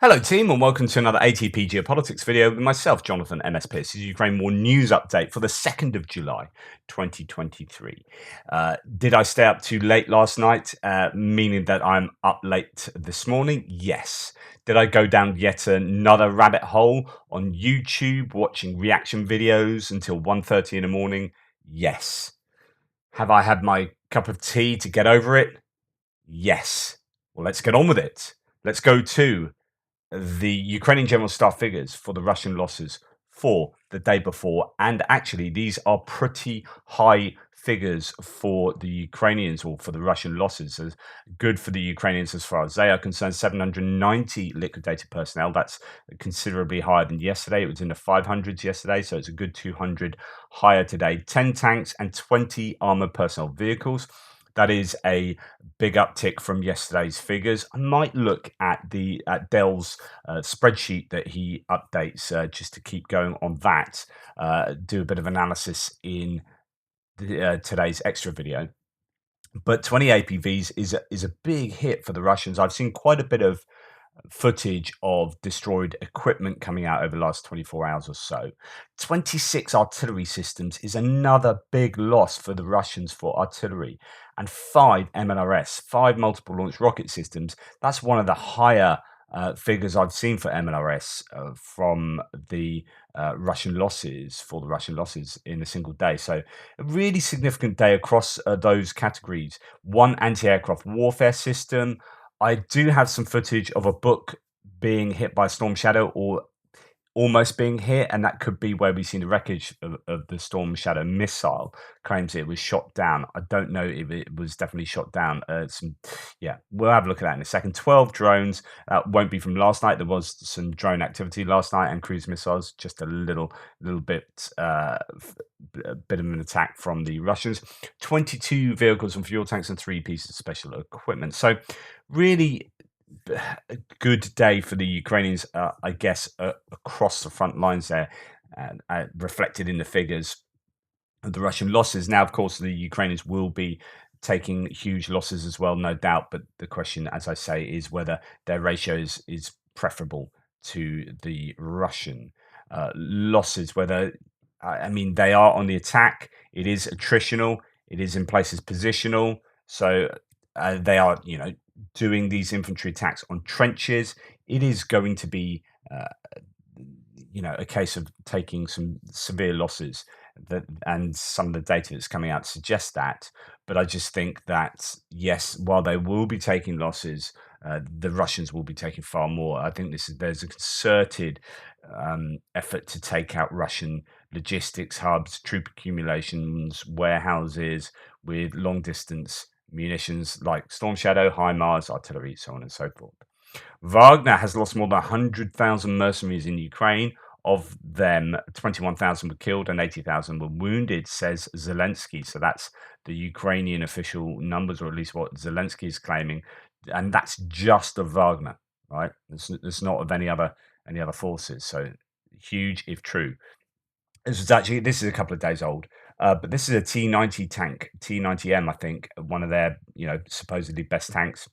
Hello, team, and welcome to another ATP Geopolitics video with myself, Jonathan MS Pearce. This is Ukraine War News Update for the 2nd of July, 2023. Did I stay up too late last night, meaning that I'm up late this morning? Yes. Did I go down yet another rabbit hole on YouTube watching reaction videos until 1:30 in the morning? Yes. Have I had my cup of tea to get over it? Yes. Well, let's get on with it. Let's go to the Ukrainian general staff figures for the Russian losses for the day before. And actually, these are pretty high figures for the Ukrainians or for the Russian losses. So good for the Ukrainians as far as they are concerned. 790 liquidated personnel. That's considerably higher than yesterday. It was in the 500s yesterday. So it's a good 200 higher today. 10 tanks and 20 armored personnel vehicles. That is a big uptick from yesterday's figures. I might look at Dell's spreadsheet that he updates just to keep going on that. Do a bit of analysis in today's extra video. But 20 APVs is a big hit for the Russians. I've seen quite a bit of footage of destroyed equipment coming out over the last 24 hours or so. 26 artillery systems is another big loss for the Russians for artillery, and 5 MLRS, 5 multiple launch rocket systems. That's one of the higher figures I've seen for MLRS from the Russian losses, for the Russian losses in a single day. So a really significant day across those categories. 1 anti-aircraft warfare system. I do have some footage of a book being hit by Storm Shadow or almost being hit, and that could be where we've seen the wreckage of the Storm Shadow missile. Claims it was shot down. I don't know if it was definitely shot down. Yeah, we'll have a look at that in a second. 12 drones. Won't be from last night. There was some drone activity last night and cruise missiles. Just a little bit, a bit of an attack from the Russians. 22 vehicles and fuel tanks and 3 pieces of special equipment. So really a good day for the Ukrainians, I guess, across the front lines there, reflected in the figures of the Russian losses. Now, of course, the Ukrainians will be taking huge losses as well, no doubt. But the question, as I say, is whether their ratio is preferable to the Russian losses. Whether, I mean, they are on the attack. It is attritional. It is in places positional. So they are, doing these infantry attacks on trenches. It is going to be, a case of taking some severe losses. And some of the data that's coming out suggests that. But I just think that, yes, while they will be taking losses, the Russians will be taking far more. I think there's a concerted effort to take out Russian logistics hubs, troop accumulations, warehouses with long distance munitions like Storm Shadow, HIMARS, artillery, so on and so forth. Wagner has lost more than 100,000 mercenaries in Ukraine. Of them, 21,000 were killed and 80,000 were wounded, says Zelensky. So that's the Ukrainian official numbers, or at least what Zelensky is claiming. And that's just of Wagner, right? It's not of any other forces. So huge if true. This is a couple of days old, but this is a T90 tank, T90M, I think, one of their supposedly best tanks,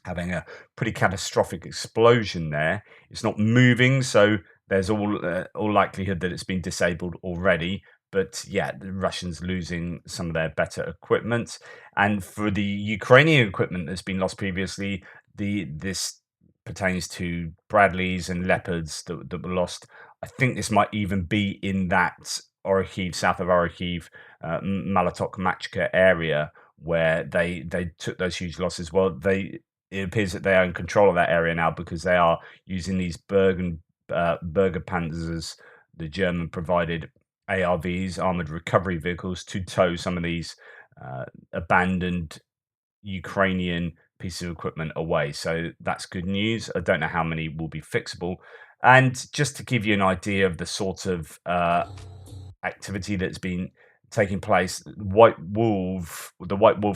having a pretty catastrophic explosion there. It's not moving, so there's all likelihood that it's been disabled already. But yeah, the Russians losing some of their better equipment, and for the Ukrainian equipment that's been lost previously, this pertains to Bradleys and Leopards that were lost. I think this might even be in that Orikhiv, south of Orikhiv, Malatok Machka area where they took those huge losses. Well, it appears that they are in control of that area now because they are using these Berger Panzers, the German provided ARVs, armored recovery vehicles, to tow some of these abandoned Ukrainian pieces of equipment away. So that's good news. I don't know how many will be fixable. And just to give you an idea of the sort of activity that's been taking place, the White Wolf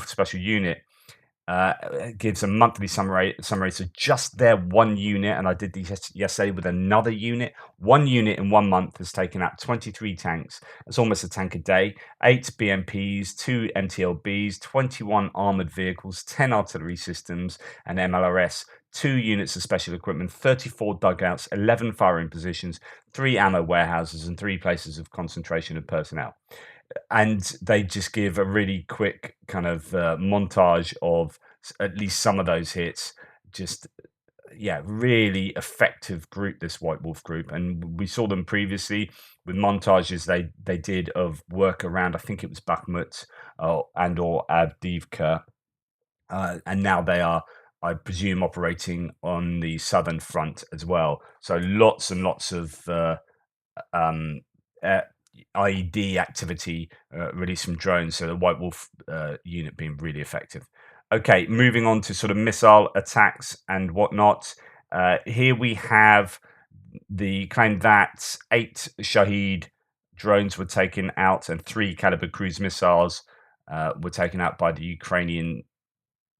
Special Unit gives a monthly summary. So just their one unit, and I did this yesterday with another unit. One unit in 1 month has taken out 23 tanks. That's almost a tank a day. 8 BMPs, 2 MTLBs, 21 armored vehicles, 10 artillery systems, and MLRS 2 units of special equipment, 34 dugouts, 11 firing positions, 3 ammo warehouses, and 3 places of concentration of personnel. And they just give a really quick kind of montage of at least some of those hits. Just yeah, really effective group, this White Wolf group, and we saw them previously with montages they did of work around, I think it was Bakhmut and or Avdiivka, and now they are, I presume, operating on the southern front as well. So lots and lots of um, uh, IED activity released from drones. So the White Wolf unit being really effective. Okay, moving on to sort of missile attacks and whatnot. Here we have the claim that 8 Shahed drones were taken out and 3 Caliber cruise missiles were taken out by the Ukrainian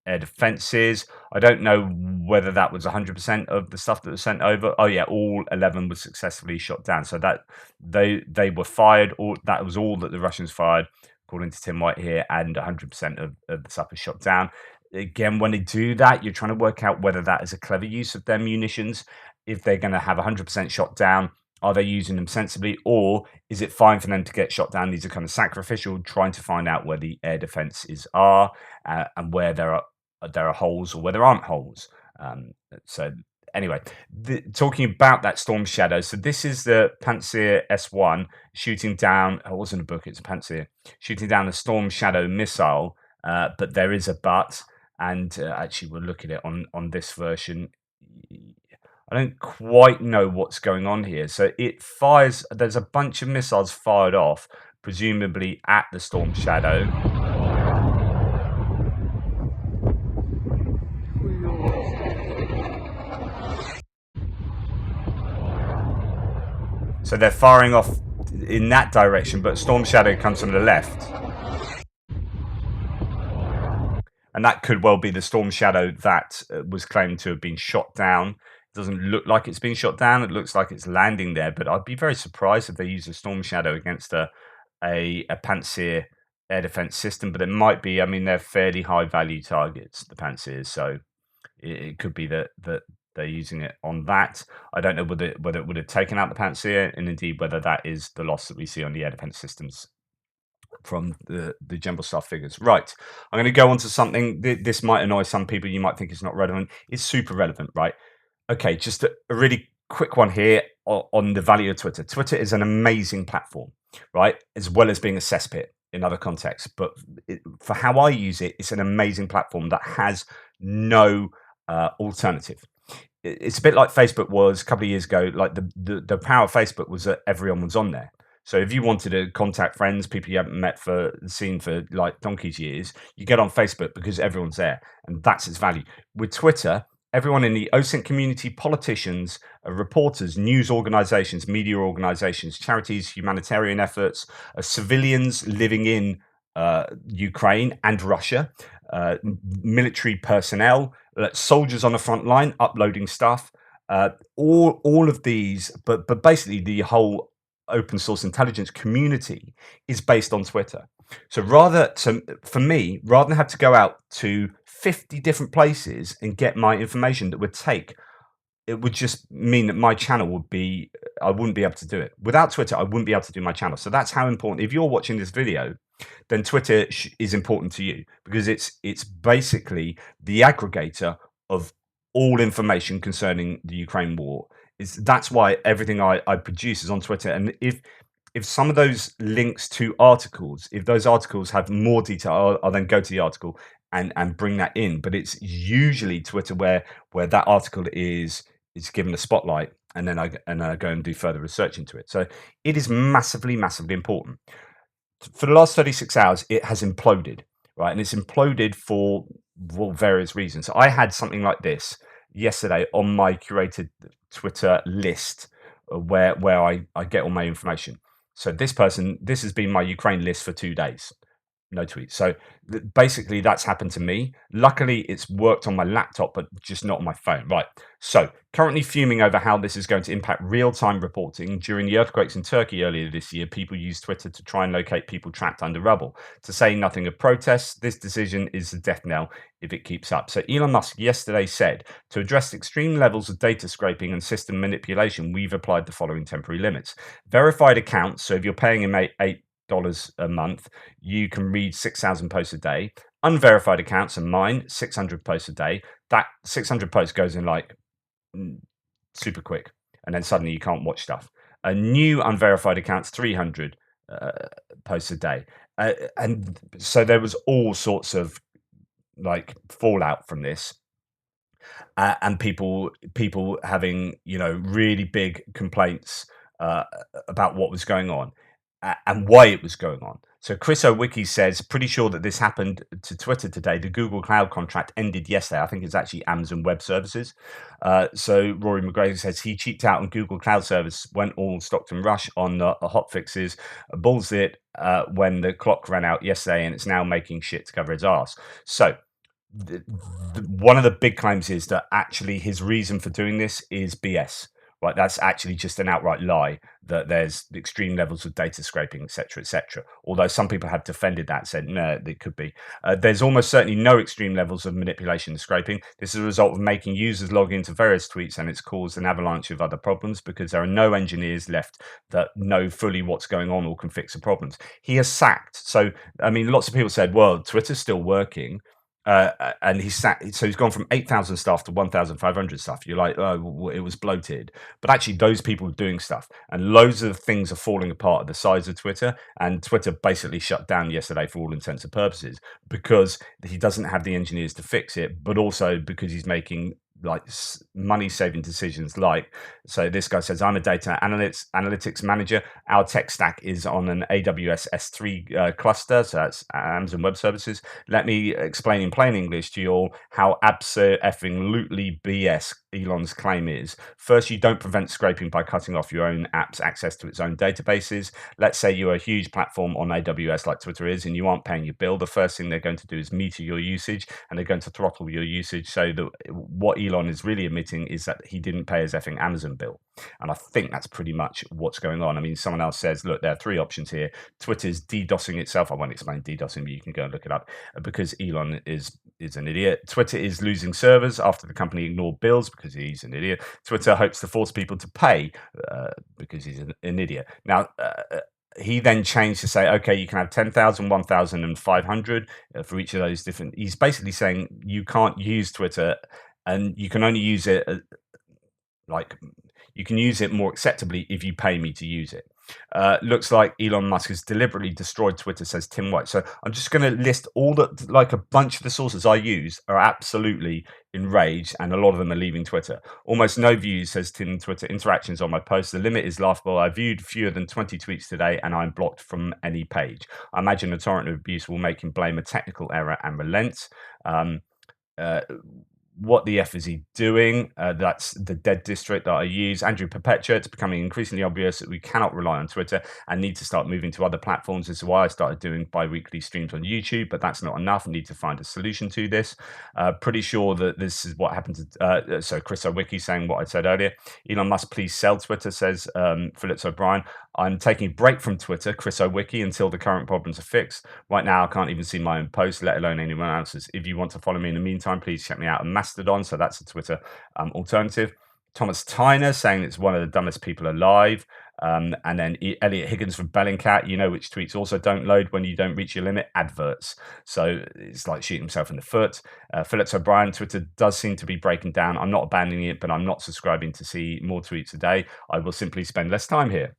air defenses. I don't know whether that was 100% of the stuff that was sent over. Oh yeah, all 11 was successfully shot down. So that they were fired. All that was all that the Russians fired, according to Tim White here, and 100% of the stuff was shot down. Again, when they do that, you're trying to work out whether that is a clever use of their munitions. If they're going to have 100% shot down, are they using them sensibly, or is it fine for them to get shot down? These are kind of sacrificial, trying to find out where the air defenses are and where there are holes or where there aren't holes. So anyway, talking about that Storm Shadow. So this is the Pantsir S1 shooting down. It wasn't a book; it's a Pantsir shooting down the Storm Shadow missile. But there is a but, and actually we'll look at it on this version. I don't quite know what's going on here. So it fires. There's a bunch of missiles fired off, presumably at the Storm Shadow. So they're firing off in that direction, but Storm Shadow comes from the left. And that could well be the Storm Shadow that was claimed to have been shot down. It doesn't look like it's been shot down. It looks like it's landing there, but I'd be very surprised if they use a Storm Shadow against a Pantsir air defense system, but it might be. I mean, they're fairly high value targets, the Pantsirs, so it could be that they're using it on that. I don't know whether it would have taken out the Pantsir, and indeed whether that is the loss that we see on the air defense systems from the general staff figures. Right, I'm going to go on to something. This might annoy some people. You might think it's not relevant. It's super relevant, right? Okay, just a really quick one here on the value of Twitter. Twitter is an amazing platform, right? As well as being a cesspit in other contexts. But for how I use it, it's an amazing platform that has no alternative. It's a bit like Facebook was a couple of years ago. Like the power of Facebook was that everyone was on there. So if you wanted to contact friends, people you haven't seen for like donkey's years, you get on Facebook because everyone's there, and that's its value. With Twitter, everyone in the OSINT community, politicians, reporters, news organizations, media organizations, charities, humanitarian efforts, civilians living in Ukraine and Russia, military personnel, soldiers on the front line uploading stuff, all of these, but basically the whole open source intelligence community is based on Twitter. So for me, rather than have to go out to 50 different places and get my information that would take, it would just mean that my channel I wouldn't be able to do it. Without Twitter, I wouldn't be able to do my channel. So that's how important. If you're watching this video, then Twitter is important to you because it's basically the aggregator of all information concerning the Ukraine war. That's why everything I produce is on Twitter. And if some of those links to articles, if those articles have more detail, I'll then go to the article and bring that in. But it's usually Twitter where that article is given a spotlight, and then I go and do further research into it. So it is massively, massively important. For the last 36 hours, it has imploded, right? And it's imploded for various reasons. So I had something like this yesterday on my curated Twitter list where I get all my information. So this has been my Ukraine list for 2 days. No tweets. So basically, that's happened to me. Luckily, it's worked on my laptop, but just not on my phone. Right. So currently fuming over how this is going to impact real-time reporting. During the earthquakes in Turkey earlier this year, people used Twitter to try and locate people trapped under rubble. To say nothing of protests, this decision is a death knell if it keeps up. So Elon Musk yesterday said, to address extreme levels of data scraping and system manipulation, we've applied the following temporary limits. Verified accounts. So if you're paying him $8 a month, you can read 6,000 posts a day. Unverified accounts are mine, 600 posts a day. That 600 posts goes in like super quick, and then suddenly you can't watch stuff. A new unverified accounts, 300 posts a day. And so there was all sorts of like fallout from this. And people having really big complaints uh, about what was going on and why it was going on. So Chris Owicki says, pretty sure that this happened to Twitter today. The Google Cloud contract ended yesterday. I think it's actually Amazon Web Services. So Rory McGregor says he cheaped out on Google Cloud Service, went all Stockton Rush on the hot fixes, balls it when the clock ran out yesterday, and it's now making shit to cover his arse. So one of the big claims is that actually his reason for doing this is BS. Right, that's actually just an outright lie, that there's extreme levels of data scraping, etc., etc. Although some people have defended that, said no, it could be. There's almost certainly no extreme levels of manipulation and scraping. This is a result of making users log into various tweets, and it's caused an avalanche of other problems because there are no engineers left that know fully what's going on or can fix the problems. He has sacked. So I mean, lots of people said, well, Twitter's still working. And he's gone from 8,000 staff to 1,500 staff. You're like, oh, it was bloated, but actually those people are doing stuff, and loads of things are falling apart at the size of Twitter. And Twitter basically shut down yesterday for all intents and purposes because he doesn't have the engineers to fix it, but also because he's making like money saving decisions. Like, so this guy says, I'm a data analytics manager. Our tech stack is on an AWS S3 cluster, so that's Amazon Web Services. Let me explain in plain English to you all how absolutely BS Elon's claim is. First, you don't prevent scraping by cutting off your own app's access to its own databases. Let's say you're a huge platform on AWS like Twitter is, and you aren't paying your bill. The first thing they're going to do is meter your usage, and they're going to throttle your usage. So that what Elon is really admitting is that he didn't pay his effing Amazon bill. And I think that's pretty much what's going on. I mean, someone else says, look, there are three options here. Twitter's DDoSing itself. I won't explain DDoSing, but you can go and look it up because Elon is an idiot. Twitter is losing servers after the company ignored bills because he's an idiot. Twitter hopes to force people to pay because he's an idiot. Now, he then changed to say, okay, you can have 10,000, 1,000, and 500 for each of those different. He's basically saying you can't use Twitter, and you can only use it like you can use it more acceptably if you pay me to use it. Looks like Elon Musk has deliberately destroyed Twitter, says Tim White. So I'm just going to list all that, like a bunch of the sources I use are absolutely enraged, and a lot of them are leaving Twitter. Almost no views, says Tim Twitter. Interactions on my post. The limit is laughable. I viewed fewer than 20 tweets today, and I'm blocked from any page. I imagine a torrent of abuse will make him blame a technical error and relent. What the F is he doing? That's the dead district that I use. Andrew Perpetua, it's becoming increasingly obvious that we cannot rely on Twitter and need to start moving to other platforms. This is why I started doing bi-weekly streams on YouTube, but that's not enough. I need to find a solution to this. Pretty sure that this is what happened to, so Chris Owicki saying what I said earlier. Elon Musk, please sell Twitter, says Phillips O'Brien. I'm taking a break from Twitter, Chris Owicki, until the current problems are fixed. Right now, I can't even see my own posts, let alone anyone else's. If you want to follow me in the meantime, please check me out on Mastodon. So that's a Twitter alternative. Thomas Tyner saying it's one of the dumbest people alive. And then Elliot Higgins from Bellingcat, you know which tweets also don't load when you don't reach your limit? Adverts. So it's like shooting himself in the foot. Phillips O'Brien, Twitter does seem to be breaking down. I'm not abandoning it, but I'm not subscribing to see more tweets a day. I will simply spend less time here.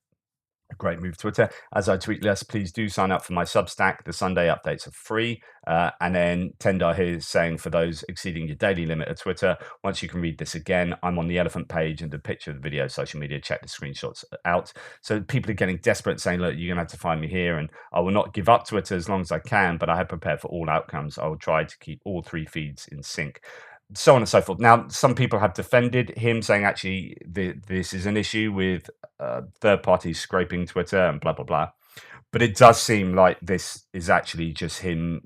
A great move, Twitter. As I tweet less, please do sign up for my Substack. The Sunday updates are free. And then Tendar here is saying, for those exceeding your daily limit of Twitter, once you can read this again, I'm on the elephant page and the picture of the video, social media, check the screenshots out. So people are getting desperate, saying, look, you're going to have to find me here. And I will not give up Twitter as long as I can, but I have prepared for all outcomes. I will try to keep all three feeds in sync. So on and so forth. Now, some people have defended him, saying actually this is an issue with third parties scraping Twitter and blah, blah, blah. but it does seem like this is actually just him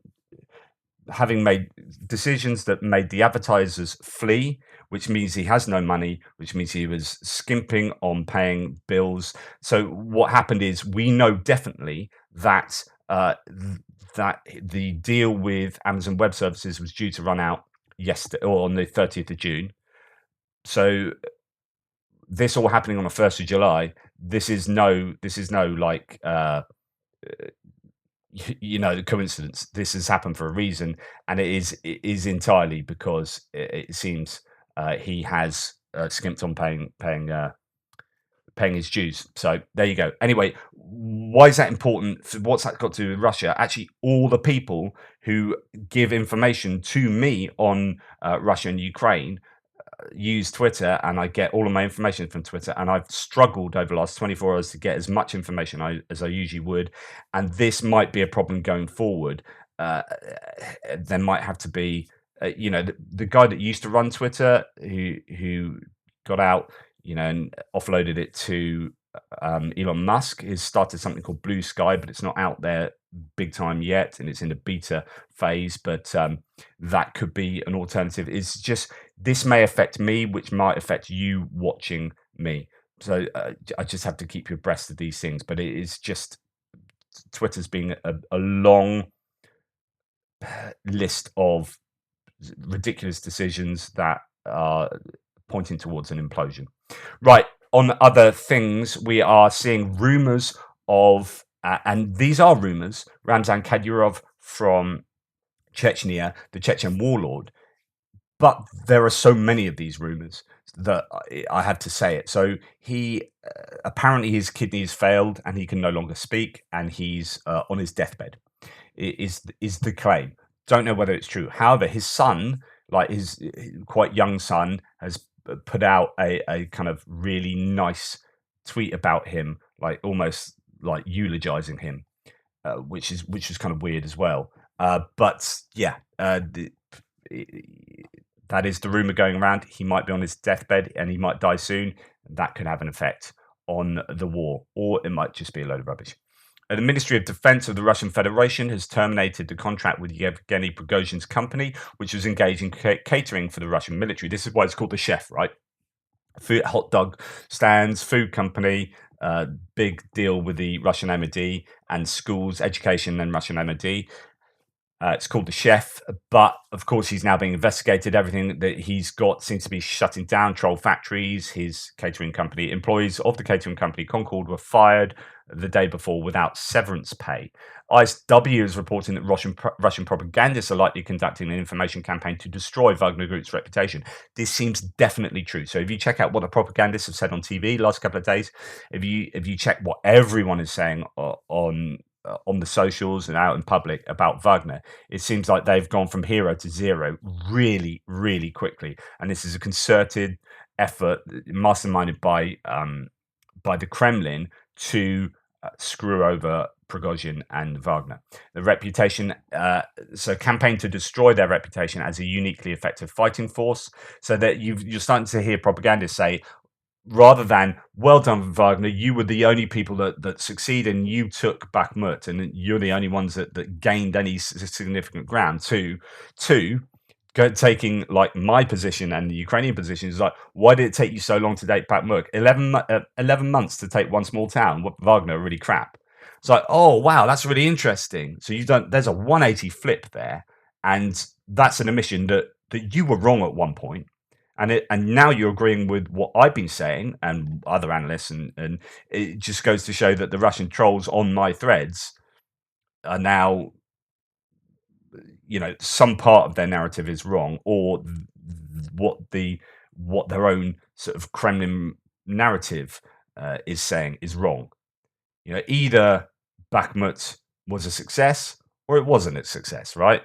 having made decisions that made the advertisers flee, which means he has no money, which means he was skimping on paying bills. So what happened is we know definitely that that the deal with Amazon Web Services was due to run out yesterday or on the 30th of June. So this all happening on the 1st of July. This is no like coincidence. This has happened for a reason, and it is entirely because it seems he has skimped on paying his dues. So there you go. Anyway, why is that important? What's that got to do with Russia? Actually, all the people who give information to me on Russia and Ukraine use Twitter, and I get all of my information from Twitter, and I've struggled over the last 24 hours to get as much information as I usually would, and this might be a problem going forward. There might have to be, the guy that used to run Twitter, who got out, and offloaded it to Elon Musk, has started something called Blue Sky, but it's not out there big time yet, and it's in the beta phase. But that could be an alternative. It's just this may affect me, which might affect you watching me. So I just have to keep you abreast of these things. But it is just Twitter's being a long list of ridiculous decisions that are pointing towards an implosion. Right. On other things, we are seeing rumors of, and these are rumors, Ramzan Kadyrov from Chechnya, the Chechen warlord. But there are so many of these rumors that I had to say it. So he apparently his kidneys failed and he can no longer speak, and he's on his deathbed. Is the claim? Don't know whether it's true. However, his son, like his quite young son, has put out a kind of really nice tweet about him, like almost like eulogizing him, which is kind of weird as well. But yeah, that is the rumor going around. He might be on his deathbed and he might die soon. That could have an effect on the war, or it might just be a load of rubbish. The Ministry of Defense of the Russian Federation has terminated the contract with Yevgeny Prigozhin's company, which was engaged in catering for the Russian military. This is why it's called the Chef, right? Food, hot dog stands, food company, big deal with the Russian MOD and schools, education and Russian MOD. It's called the Chef, but of course he's now being investigated. Everything that he's got seems to be shutting down. Troll factories, his catering company, employees of the catering company Concord were fired the day before without severance pay. ISW is reporting that Russian propagandists are likely conducting an information campaign to destroy Wagner Group's reputation. This seems definitely true. So if you check out what the propagandists have said on TV last couple of days, if you check what everyone is saying on the socials and out in public about Wagner, it seems like they've gone from hero to zero really, really quickly. And this is a concerted effort, masterminded by the Kremlin to screw over Prigozhin and Wagner. The reputation, so campaign to destroy their reputation as a uniquely effective fighting force, so that you're starting to hear propagandists say, rather than well done Wagner, you were the only people that succeed and you took Bakhmut and you're the only ones that gained any significant ground. Taking like my position and the Ukrainian position is like, why did it take you so long to take Bakhmut? 11 months to take one small town. Wagner, really crap. It's like, oh wow, that's really interesting. So there's a 180 flip there, and that's an admission that you were wrong at one point. And now you're agreeing with what I've been saying and other analysts, and it just goes to show that the Russian trolls on my threads are now, some part of their narrative is wrong, or what their own sort of Kremlin narrative is saying is wrong. Either Bakhmut was a success or it wasn't a success, right?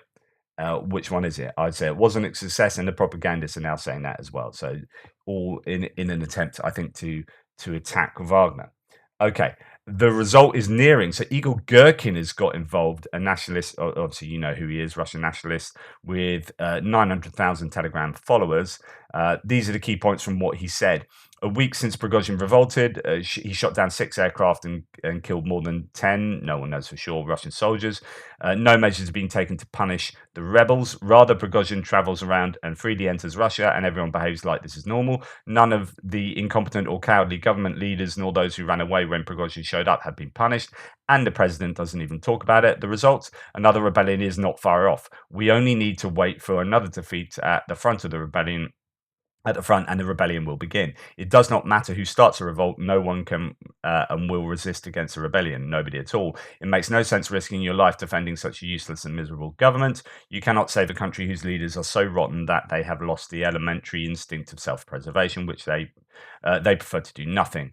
Which one is it? I'd say it wasn't a success, and the propagandists are now saying that as well. So all in an attempt, I think, to attack Wagner. Okay, the result is nearing. So Igor Girkin has got involved, a nationalist. Obviously, you know who he is, Russian nationalist with 900,000 Telegram followers. These are the key points from what he said. A week since Prigozhin revolted, he shot down 6 aircraft and killed more than 10, no one knows for sure, Russian soldiers. No measures have been taken to punish the rebels. Rather, Prigozhin travels around and freely enters Russia, and everyone behaves like this is normal. None of the incompetent or cowardly government leaders, nor those who ran away when Prigozhin showed up, have been punished, and the president doesn't even talk about it. The result? Another rebellion is not far off. We only need to wait for another defeat at the front of the rebellion and the rebellion will begin. It does not matter who starts a revolt. No one can and will resist against a rebellion. Nobody at all. It makes no sense risking your life defending such a useless and miserable government. You cannot save a country whose leaders are so rotten that they have lost the elementary instinct of self-preservation, which they prefer to do nothing.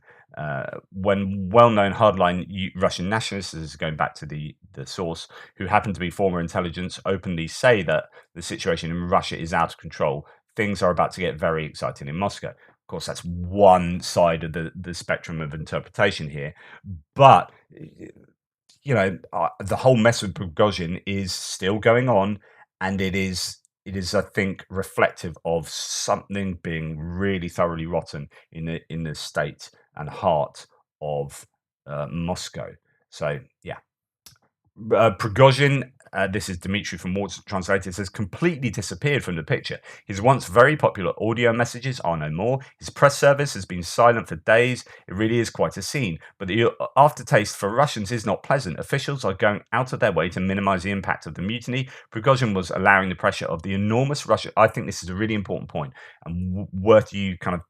When well-known hardline Russian nationalists, this is going back to the source, who happen to be former intelligence, openly say that the situation in Russia is out of control, things are about to get very exciting in Moscow. Of course, that's one side of the spectrum of interpretation here. But, the whole mess with Prigozhin is still going on, and it is, I think, reflective of something being really thoroughly rotten in the state and heart of Moscow. So, yeah. Prigozhin, this is Dmitry from What's Translated, says completely disappeared from the picture. His once very popular audio messages are no more. His press service has been silent for days. It really is quite a scene. But the aftertaste for Russians is not pleasant. Officials are going out of their way to minimize the impact of the mutiny. Prigozhin was allowing the pressure of the enormous Russia. I think this is a really important point and worth you kind of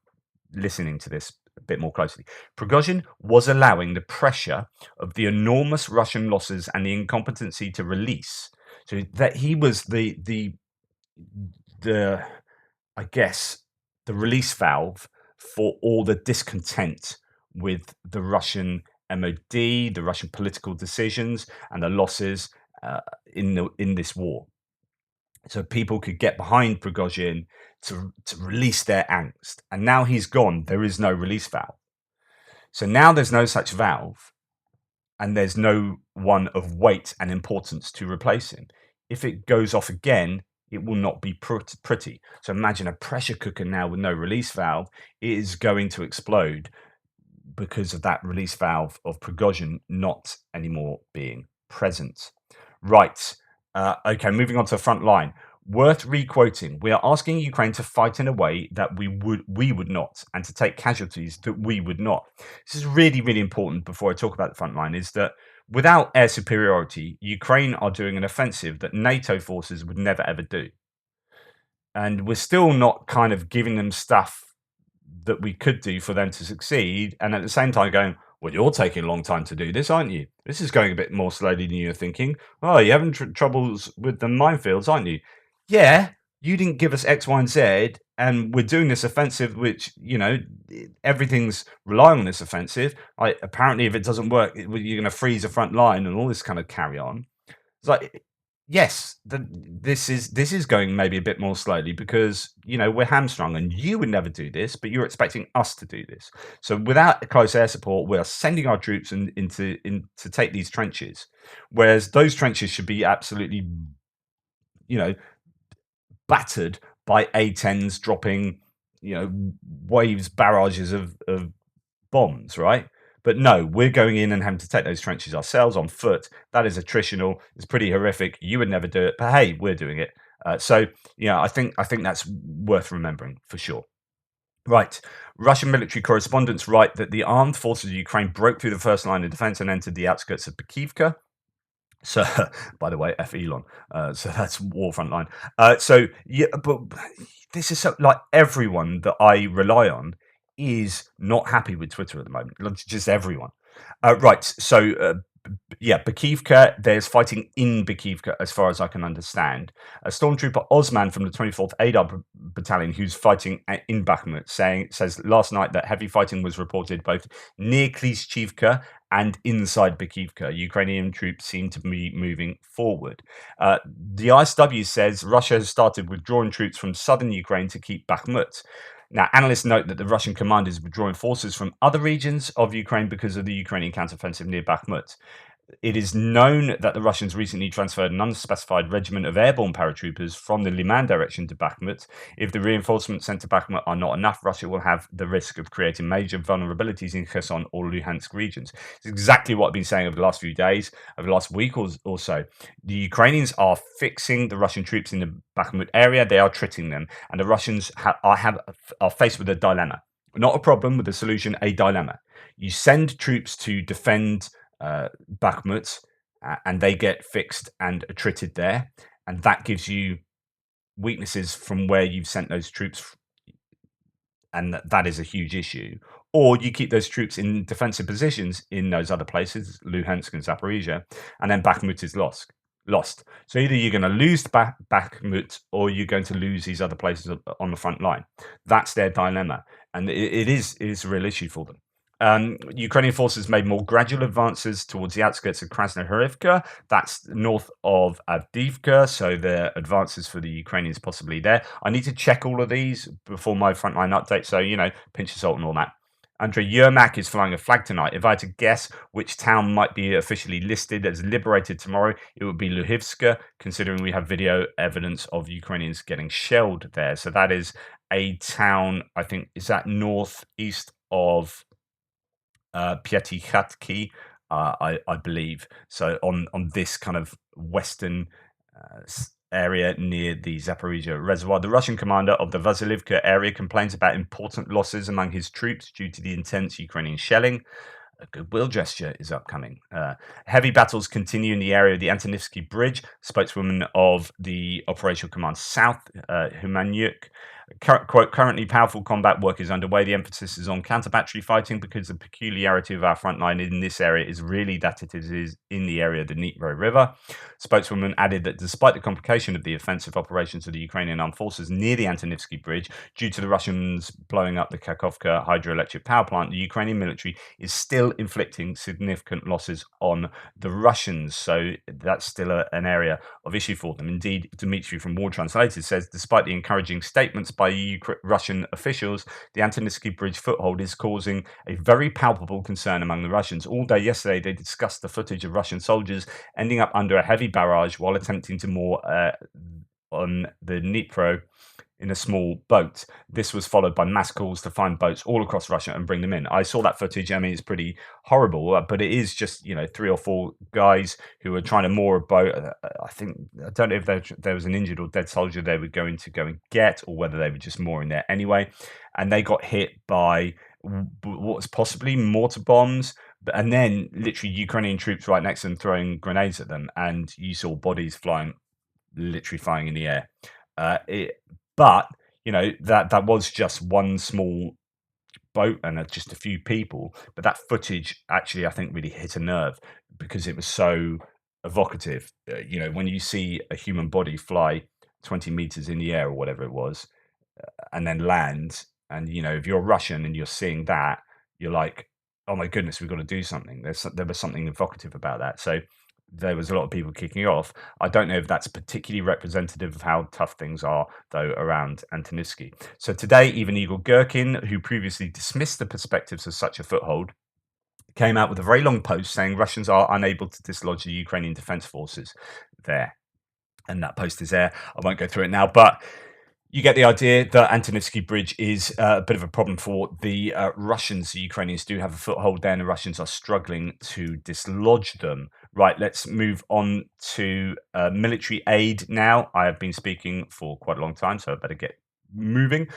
listening to this a bit more closely. Prigozhin was allowing the pressure of the enormous Russian losses and the incompetency to release. So that he was the I guess the release valve for all the discontent with the Russian MOD, the Russian political decisions, and the losses in this war. So people could get behind Prigozhin to release their angst. And now he's gone. There is no release valve. So now there's no such valve, and there's no one of weight and importance to replace him. If it goes off again, it will not be pretty. So imagine a pressure cooker now with no release valve. It is going to explode because of that release valve of Prigozhin not anymore being present. Right. Okay, moving on to Frontline. Worth re-quoting. We are asking Ukraine to fight in a way that we would not, and to take casualties that we would not. This is really, really important before I talk about the Frontline, is that without air superiority, Ukraine are doing an offensive that NATO forces would never, ever do. And we're still not kind of giving them stuff that we could do for them to succeed. And at the same time going, well, you're taking a long time to do this, aren't you? This is going a bit more slowly than you're thinking. Oh, you're having troubles with the minefields, aren't you? Yeah, you didn't give us X, Y, and Z, and we're doing this offensive, which, everything's relying on this offensive. Apparently, if it doesn't work, you're going to freeze the front line and all this kind of carry on. It's like, yes, this is going maybe a bit more slowly because we're hamstrung, and you would never do this, but you're expecting us to do this. So without close air support, we are sending our troops in to take these trenches, whereas those trenches should be absolutely, battered by A-10s dropping, waves, barrages of bombs, right? But no, we're going in and having to take those trenches ourselves on foot. That is attritional. It's pretty horrific. You would never do it, but hey, we're doing it. So I think that's worth remembering for sure. Right. Russian military correspondents write that the armed forces of Ukraine broke through the first line of defense and entered the outskirts of Bakivka. So, by the way, F Elon. So that's war frontline. So yeah, but this is like everyone that I rely on is not happy with Twitter at the moment. Just everyone. Right. So Bakivka, there's fighting in Bakivka as far as I can understand. A stormtrooper Osman from the 24th Adar Battalion, who's fighting in Bakhmut, says last night that heavy fighting was reported both near Klishchivka and inside Bakivka. Ukrainian troops seem to be moving forward. The ISW says Russia has started withdrawing troops from southern Ukraine to keep Bakhmut. Now, analysts note that the Russian command is withdrawing forces from other regions of Ukraine because of the Ukrainian counteroffensive near Bakhmut. It is known that the Russians recently transferred an unspecified regiment of airborne paratroopers from the Liman direction to Bakhmut. If the reinforcements sent to Bakhmut are not enough, Russia will have the risk of creating major vulnerabilities in Kherson or Luhansk regions. It's exactly what I've been saying over the last few days, over the last week or so. The Ukrainians are fixing the Russian troops in the Bakhmut area. They are tricking them, and the Russians are faced with a dilemma. Not a problem with the solution, a dilemma. You send troops to defend Bakhmut, and they get fixed and attrited there, and that gives you weaknesses from where you've sent those troops, and that is a huge issue. Or you keep those troops in defensive positions in those other places, Luhansk and Zaporizhia, and then Bakhmut is lost. So either you're going to lose Bakhmut or you're going to lose these other places on the front line. That's their dilemma, and it is a real issue for them. Ukrainian forces made more gradual advances towards the outskirts of Krasnohorivka. That's north of Avdiivka, so the advances for the Ukrainians possibly there. I need to check all of these before my frontline update, so, pinch of salt and all that. Andrei Yermak is flying a flag tonight. If I had to guess which town might be officially listed as liberated tomorrow, it would be Luhivska, considering we have video evidence of Ukrainians getting shelled there. So that is a town, I think, is that northeast of Pyatikhatki, I believe. So on this kind of western area near the Zaporizhia reservoir, the Russian commander of the Vasilivka area complains about important losses among his troops due to the intense Ukrainian shelling. A goodwill gesture is upcoming. Heavy battles continue in the area of the Antonivsky Bridge. Spokeswoman of the Operational Command South, Humaniuk, quote, currently powerful combat work is underway. The emphasis is on counter-battery fighting because the peculiarity of our front line in this area is really that it is in the area of the Dnipro River. Spokeswoman added that despite the complication of the offensive operations of the Ukrainian armed forces near the Antonivsky Bridge, due to the Russians blowing up the Kakhovka hydroelectric power plant, the Ukrainian military is still inflicting significant losses on the Russians. So that's still an area of issue for them. Indeed, Dmitry from War Translated says, despite the encouraging statements by Russian officials, the Antonivsky Bridge foothold is causing a very palpable concern among the Russians. All day yesterday, they discussed the footage of Russian soldiers ending up under a heavy barrage while attempting to moor on the Dnipro in a small boat. This was followed by mass calls to find boats all across Russia and bring them in. I saw that footage. I mean, it's pretty horrible, but it is just, 3 or 4 guys who were trying to moor a boat. I don't know if there was an injured or dead soldier they were going to go and get, or whether they were just mooring there anyway. And they got hit by what was possibly mortar bombs, and then literally Ukrainian troops right next to them throwing grenades at them, and you saw bodies literally flying in the air. But that was just one small boat and just a few people. But that footage actually, I think, really hit a nerve because it was so evocative. When you see a human body fly 20 meters in the air or whatever it was, and then land, and if you're Russian and you're seeing that, you're like, oh my goodness, we've got to do something. There was something evocative about that. So there was a lot of people kicking off. I don't know if that's particularly representative of how tough things are, though, around Antonivsky. So today, even Igor Gherkin, who previously dismissed the perspectives of such a foothold, came out with a very long post saying Russians are unable to dislodge the Ukrainian defense forces there. And that post is there. I won't go through it now, but you get the idea that Antonivsky Bridge is a bit of a problem for the Russians. The Ukrainians do have a foothold there, and the Russians are struggling to dislodge them. Right, let's move on to military aid now. I have been speaking for quite a long time, so I better get moving.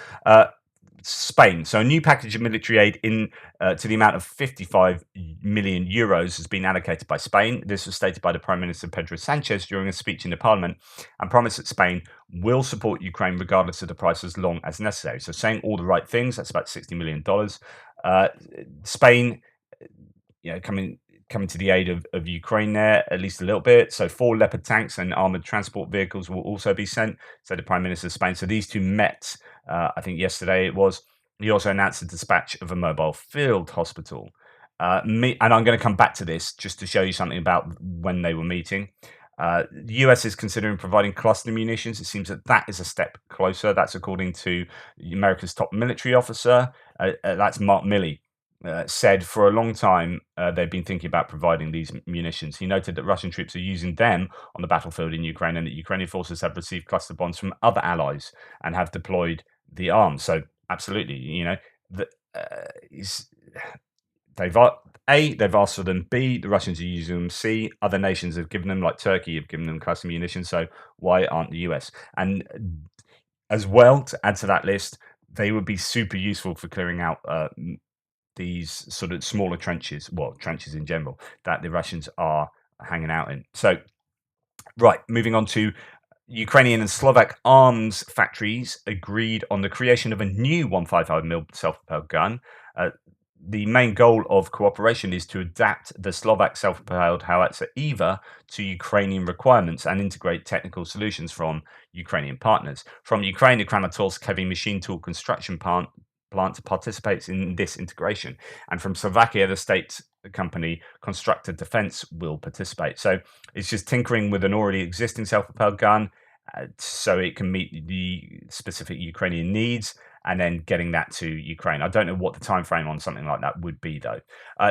Spain. So a new package of military aid to the amount of 55 million euros has been allocated by Spain. This was stated by the Prime Minister Pedro Sanchez during a speech in the Parliament, and promised that Spain will support Ukraine regardless of the price as long as necessary. So saying all the right things. That's about $60 million. Spain, coming to the aid of Ukraine there, at least a little bit. So 4 Leopard tanks and armoured transport vehicles will also be sent, said the Prime Minister of Spain. So these two met, I think yesterday it was. He also announced the dispatch of a mobile field hospital. And I'm going to come back to this just to show you something about when they were meeting. The US is considering providing cluster munitions. It seems that is a step closer. That's according to America's top military officer. That's Mark Milley. said for a long time they've been thinking about providing these munitions. He noted that Russian troops are using them on the battlefield in Ukraine, and that Ukrainian forces have received cluster bombs from other allies and have deployed the arms. So, absolutely, the, is, they've they've asked for them. B, the Russians are using them. C, other nations have given them, like Turkey, have given them cluster munitions. So, why aren't the US? And as well, to add to that list, they would be super useful for clearing out these sort of smaller trenches, well, trenches in general, that the Russians are hanging out in. So, right, moving on to Ukrainian and Slovak arms factories agreed on the creation of a new 155mm self-propelled gun. The main goal of cooperation is to adapt the Slovak self-propelled howitzer EVA to Ukrainian requirements and integrate technical solutions from Ukrainian partners. From Ukraine, the Kramatorsk heavy machine tool construction plant participates in this integration, and from Slovakia, the state company Constructor Defense will participate. So it's just tinkering with an already existing self-propelled gun, so it can meet the specific Ukrainian needs, and then getting that to Ukraine. I don't know what the time frame on something like that would be, though.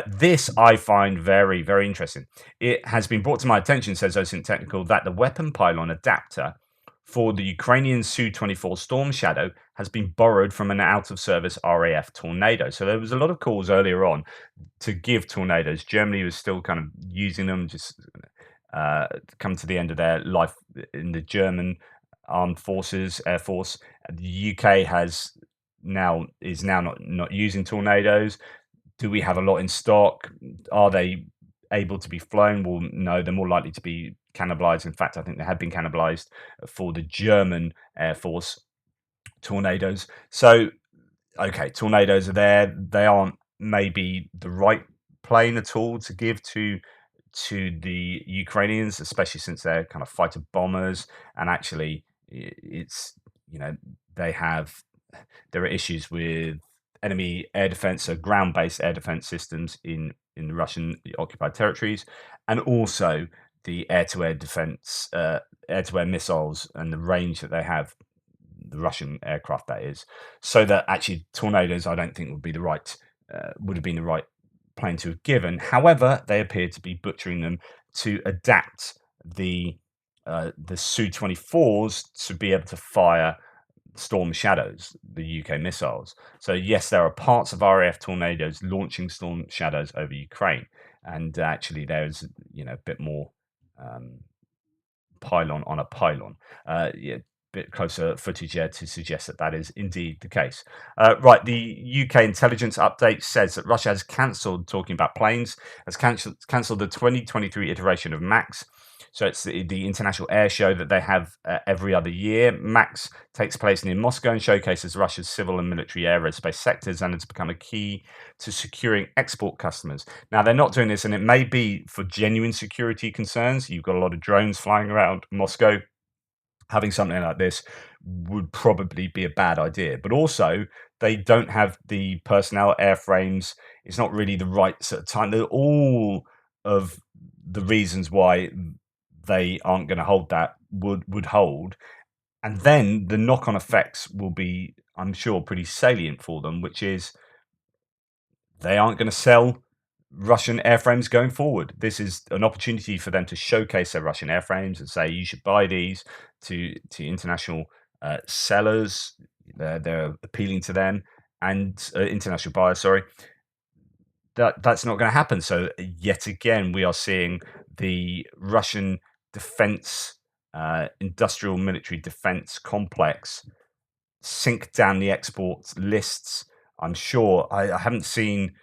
This I find very, very interesting. It has been brought to my attention, says OSINT Technical, that the weapon pylon adapter for the Ukrainian Su-24 Storm Shadow has been borrowed from an out-of-service RAF Tornado. So there was a lot of calls earlier on to give Tornadoes. Germany was still kind of using them, just come to the end of their life in the German armed forces, Air Force. The UK is now not using Tornadoes. Do we have a lot in stock? Are they able to be flown? Well, no, they're more likely to be cannibalized. In fact, I think they have been cannibalized for the German Air Force Tornadoes. So, okay, Tornadoes are there. They aren't maybe the right plane at all to give to the Ukrainians, especially since they're kind of fighter bombers, and actually it's they have there are issues with enemy air defense, so ground-based air defense systems in the Russian occupied territories, and also the air-to-air defense, air-to-air missiles, and the range that they have, the Russian aircraft that is. So that actually Tornadoes, I don't think would have been the right plane to have given. However, they appear to be butchering them to adapt the Su-24s to be able to fire Storm Shadows, the UK missiles. So yes, there are parts of RAF Tornadoes launching Storm Shadows over Ukraine, and actually there's a bit more pylon on a pylon. Yeah, bit closer footage here to suggest that that is indeed the case. Right, the UK intelligence update says that Russia has cancelled, talking about planes, has cancelled the 2023 iteration of MAX. So it's the international air show that they have every other year. MAX takes place near Moscow and showcases Russia's civil and military aerospace sectors, and it's become a key to securing export customers. Now, they're not doing this, and it may be for genuine security concerns. You've got a lot of drones flying around Moscow. Having something like this would probably be a bad idea. But also, they don't have the personnel, airframes. It's not really the right sort of time. They're all of the reasons why they aren't going to hold that would hold. And then the knock-on effects will be, I'm sure, pretty salient for them, which is they aren't going to sell Russian airframes going forward. This is an opportunity for them to showcase their Russian airframes and say you should buy these to international sellers. They're appealing to them, and international buyers. Sorry, that's not going to happen. So yet again, we are seeing the Russian defense, industrial military defense complex sink down the export lists. I'm sure I haven't seen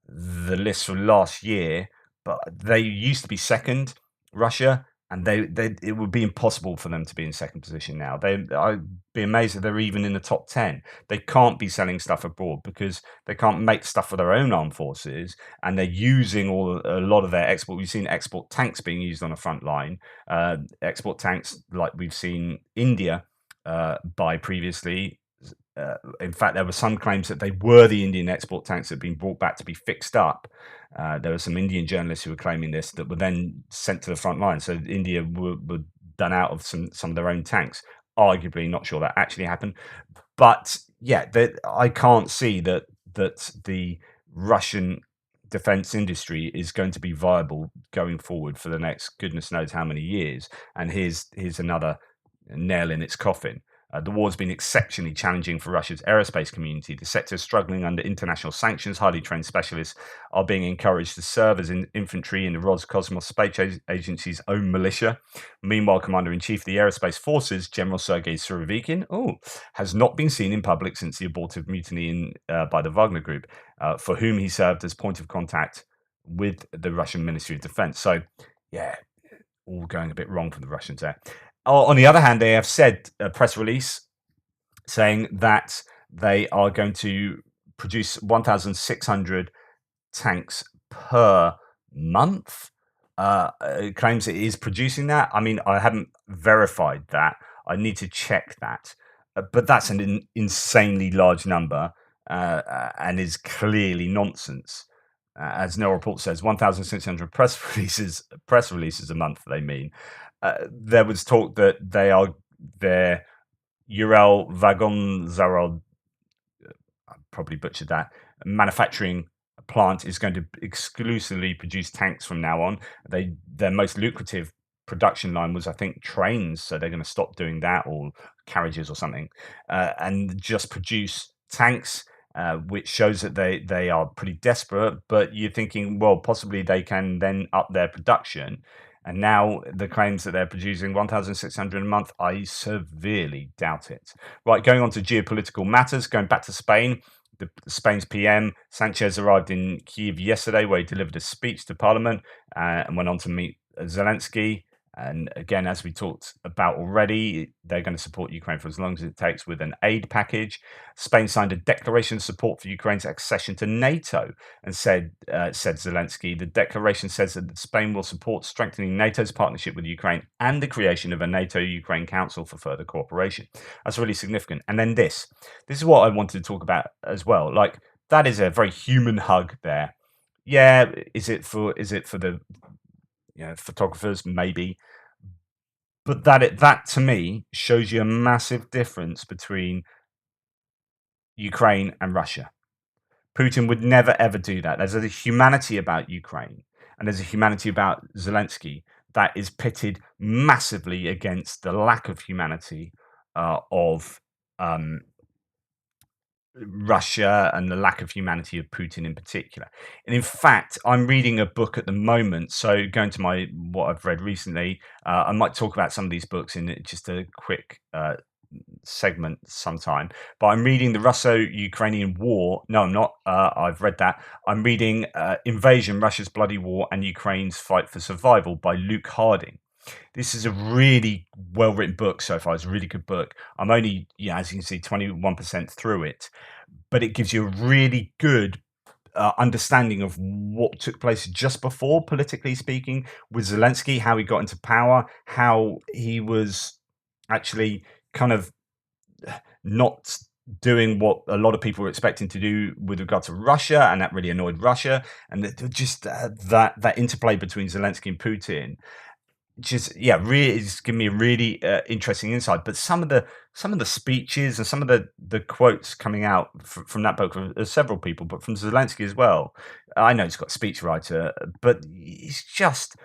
the list from last year, but they used to be second, Russia, and they it would be impossible for them to be in second position now. I'd be amazed if they're even in the top 10. They can't be selling stuff abroad because they can't make stuff for their own armed forces, and they're using a lot of their export. We've seen export tanks being used on the front line, export tanks like we've seen India buy previously. In fact, there were some claims that they were the Indian export tanks that had been brought back to be fixed up. There were some Indian journalists who were claiming this that were then sent to the front line. So India were done out of some of their own tanks. Arguably, not sure that actually happened, but yeah, I can't see that the Russian defense industry is going to be viable going forward for the next goodness knows how many years. And here's another nail in its coffin. The war has been exceptionally challenging for Russia's aerospace community. The sector is struggling under international sanctions. Highly trained specialists are being encouraged to serve as infantry in the Roscosmos Space Agency's own militia. Meanwhile, Commander-in-Chief of the Aerospace Forces, General Sergei Surovikin, has not been seen in public since the abortive mutiny by the Wagner Group, for whom he served as point of contact with the Russian Ministry of Defense. So, yeah, all going a bit wrong for the Russians there. On the other hand, they have said a press release saying that they are going to produce 1,600 tanks per month. It claims it is producing that. I mean, I haven't verified that. I need to check that. But that's an insanely large number and is clearly nonsense. As Nell Report says, 1,600 press releases a month. They mean there was talk that their Ural Vagon Zarod, I probably butchered that, manufacturing plant is going to exclusively produce tanks from now on. Their most lucrative production line was, I think, trains, so they're going to stop doing that, or carriages or something, and just produce tanks. Which shows that they are pretty desperate, but you're thinking, well, possibly they can then up their production. And now the claims that they're producing 1,600 a month, I severely doubt it. Right, going on to geopolitical matters, going back to Spain. Spain's PM Sanchez arrived in Kyiv yesterday, where he delivered a speech to Parliament and went on to meet Zelensky. And again, as we talked about already, they're going to support Ukraine for as long as it takes with an aid package. Spain signed a declaration of support for Ukraine's accession to NATO, and said Zelensky, the declaration says that Spain will support strengthening NATO's partnership with Ukraine and the creation of a NATO-Ukraine Council for further cooperation. That's really significant. And then this is what I wanted to talk about as well. Like, that is a very human hug there. Yeah, is it for the photographers? Maybe. But that to me shows you a massive difference between Ukraine and Russia. Putin would never ever do that. There's a humanity about Ukraine, and there's a humanity about Zelensky that is pitted massively against the lack of humanity of Russia, and the lack of humanity of Putin in particular. And in fact, I'm reading a book at the moment. So going to what I've read recently, I might talk about some of these books in just a quick segment sometime. But I'm reading The Russo-Ukrainian War. No, I'm not. I've read that. I'm reading Invasion, Russia's Bloody War and Ukraine's Fight for Survival by Luke Harding. This is a really well-written book so far. It's a really good book. I'm only, as you can see, 21% through it, but it gives you a really good understanding of what took place just before, politically speaking, with Zelensky, how he got into power, how he was actually kind of not doing what a lot of people were expecting to do with regard to Russia, and that really annoyed Russia, and that interplay between Zelensky and Putin really it's given me a really interesting insight. But some of the speeches and some of the quotes coming out from that book, from several people, but from Zelensky as well. I know he's got a speechwriter, but he's just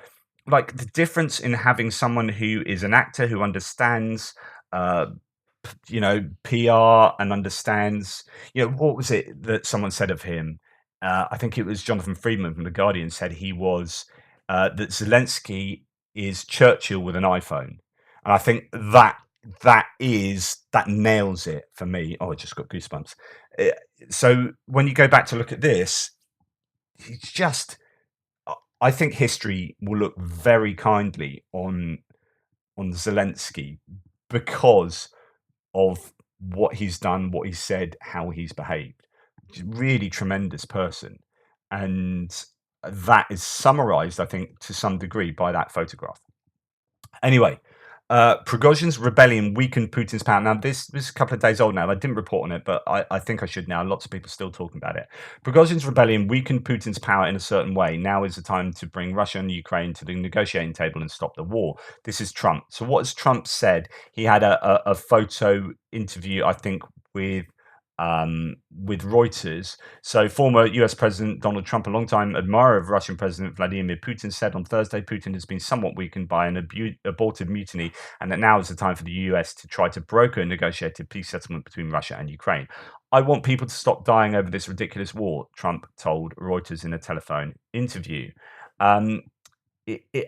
like the difference in having someone who is an actor who understands PR and understands, what was it that someone said of him? I think it was Jonathan Friedman from The Guardian said he was that Zelensky is Churchill with an iPhone. And I think that nails it for me. Oh, I just got goosebumps. So when you go back to look at this, it's just, I think history will look very kindly on Zelensky because of what he's done, what he's said, how he's behaved. Really tremendous person. And that is summarized, I think, to some degree by that photograph. Anyway, Prigozhin's rebellion weakened Putin's power. Now, this is a couple of days old now. I didn't report on it, but I think I should now. Lots of people are still talking about it. Prigozhin's rebellion weakened Putin's power in a certain way. Now is the time to bring Russia and Ukraine to the negotiating table and stop the war. This is Trump. So what has Trump said? He had a photo interview, I think, with with Reuters. So, former US President Donald Trump, a longtime admirer of Russian President Vladimir Putin, said on Thursday Putin has been somewhat weakened by an aborted mutiny, and that now is the time for the US to try to broker a negotiated peace settlement between Russia and Ukraine. I want people to stop dying over this ridiculous war, Trump told Reuters in a telephone interview. Um,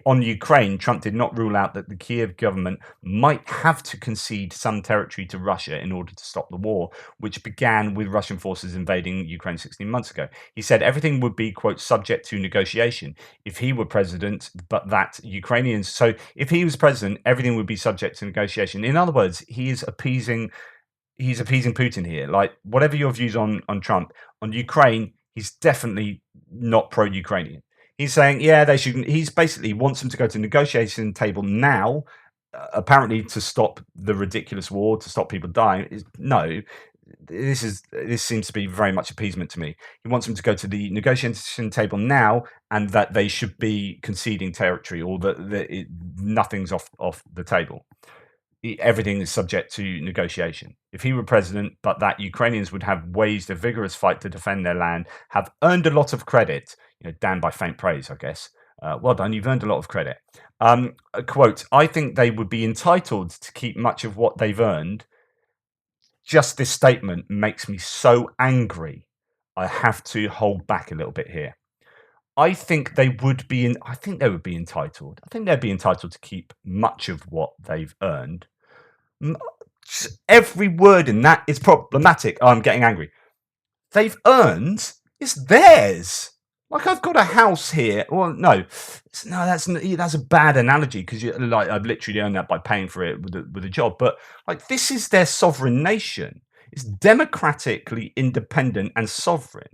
on Ukraine, Trump did not rule out that the Kiev government might have to concede some territory to Russia in order to stop the war, which began with Russian forces invading Ukraine 16 months ago. He said everything would be, quote, subject to negotiation if he were president, but that Ukrainians. So if he was president, everything would be subject to negotiation. In other words, he's appeasing Putin here. Like, whatever your views on Trump, on Ukraine, he's definitely not pro-Ukrainian. He's saying, yeah, they should. He's basically wants them to go to negotiation table now, apparently to stop the ridiculous war, to stop people dying. No, this seems to be very much appeasement to me. He wants them to go to the negotiation table now, and that they should be conceding territory, or that nothing's off the table. Everything is subject to negotiation. If he were president, but that Ukrainians would have waged a vigorous fight to defend their land, have earned a lot of credit, damned by faint praise, I guess. Well done, you've earned a lot of credit. Quote, I think they would be entitled to keep much of what they've earned. Just this statement makes me so angry. I have to hold back a little bit here. I think they would be entitled. I think they'd be entitled to keep much of what they've earned. Every word in that is problematic. I'm getting angry. They've earned, it's theirs. Like, I've got a house here. Well, that's a bad analogy, because I've literally earned that by paying for it with a job. But like, this is their sovereign nation. It's democratically independent and sovereign.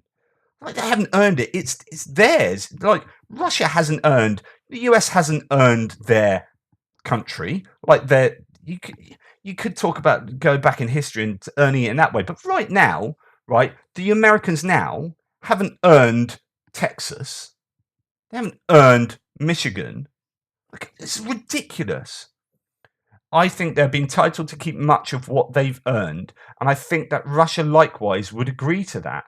Like, they haven't earned it. It's theirs. Like, Russia hasn't earned. The US hasn't earned their country. Like, you could talk about go back in history and earning it in that way. But right now, the Americans now haven't earned Texas. They haven't earned Michigan. Like, it's ridiculous. I think they've been entitled to keep much of what they've earned, and I think that Russia likewise would agree to that.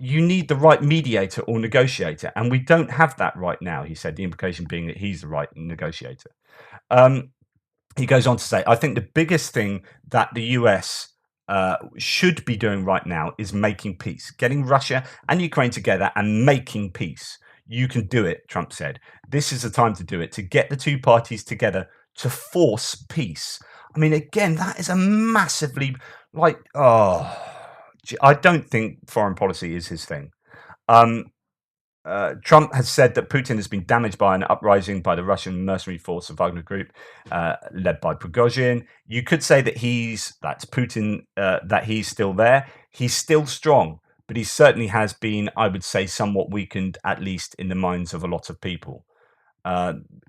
You need the right mediator or negotiator, and we don't have that right now, he said, the implication being that he's the right negotiator. He goes on to say, I think the biggest thing that the US should be doing right now is making peace, getting Russia and Ukraine together and making peace. You can do it, Trump said. This is the time to do it, to get the two parties together to force peace. I mean, again, that is a massively, I don't think foreign policy is his thing. Trump has said that Putin has been damaged by an uprising by the Russian mercenary force, the Wagner Group, led by Prigozhin. You could say that that's Putin, that he's still there. He's still strong, but he certainly has been, I would say, somewhat weakened, at least in the minds of a lot of people.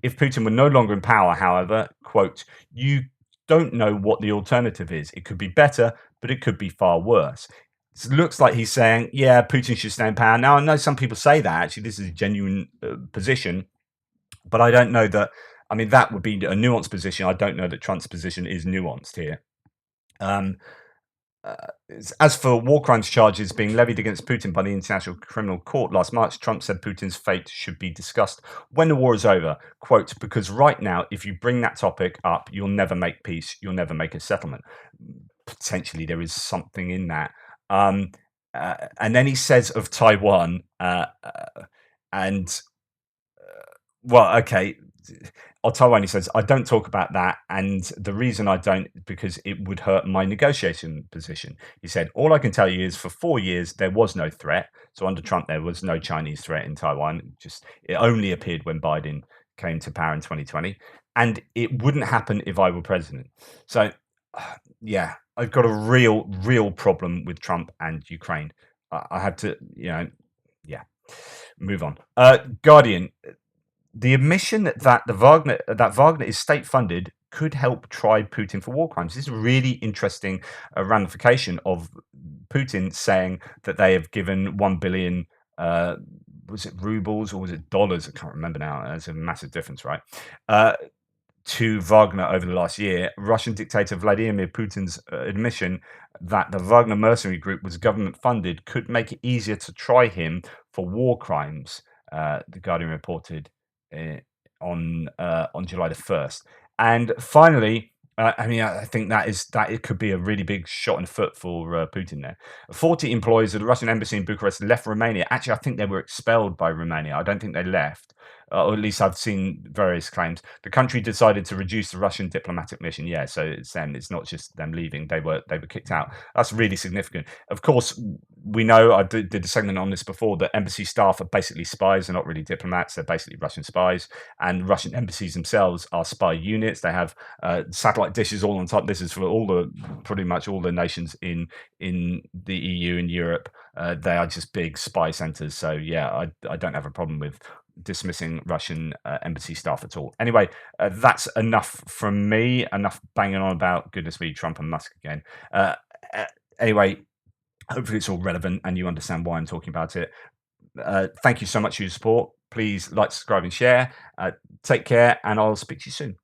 If Putin were no longer in power, however, quote, you don't know what the alternative is. It could be better, but it could be far worse. It looks like he's saying, yeah, Putin should stay in power. Now, I know some people say that. Actually, this is a genuine position, but I don't know that. I mean, that would be a nuanced position. I don't know that Trump's position is nuanced here. As for war crimes charges being levied against Putin by the International Criminal Court last March, Trump said Putin's fate should be discussed when the war is over. Quote, because right now, if you bring that topic up, you'll never make peace. You'll never make a settlement. Potentially, there is something in that. And then he says of Taiwan, on Taiwan, he says, I don't talk about that. And the reason I don't, because it would hurt my negotiation position. He said, all I can tell you is for 4 years, there was no threat. So under Trump, there was no Chinese threat in Taiwan. It only appeared when Biden came to power in 2020. And it wouldn't happen if I were president. So, yeah, I've got a real problem with Trump and Ukraine. I had to, move on. Guardian, the admission that Wagner is state funded could help try Putin for war crimes. This is a really interesting ramification of Putin saying that they have given 1 billion. Was it rubles or was it dollars? I can't remember now. There's a massive difference, right? to Wagner over the last year, Russian dictator Vladimir Putin's admission that the Wagner mercenary group was government funded could make it easier to try him for war crimes. The Guardian reported uh, on July the 1st. And finally, I think that it could be a really big shot in the foot for Putin there. 40 employees of the Russian embassy in Bucharest left Romania. Actually, I think they were expelled by Romania. I don't think they left, or at least I've seen various claims. The country decided to reduce the Russian diplomatic mission. Yeah, so it's them. It's not just them leaving. They were kicked out. That's really significant. Of course, we know I did a segment on this before that embassy staff are basically spies. They're not really diplomats. They're basically Russian spies, and Russian embassies themselves are spy units. They have satellite dishes all on top. This is for pretty much all the nations in the EU and Europe. They are just big spy centers. So yeah, I don't have a problem with dismissing Russian embassy staff at all. Anyway, that's enough from me. Enough banging on about goodness me, Trump and Musk again. Anyway, hopefully it's all relevant and you understand why I'm talking about it. Thank you so much for your support. Please like, subscribe, and share. Take care, and I'll speak to you soon.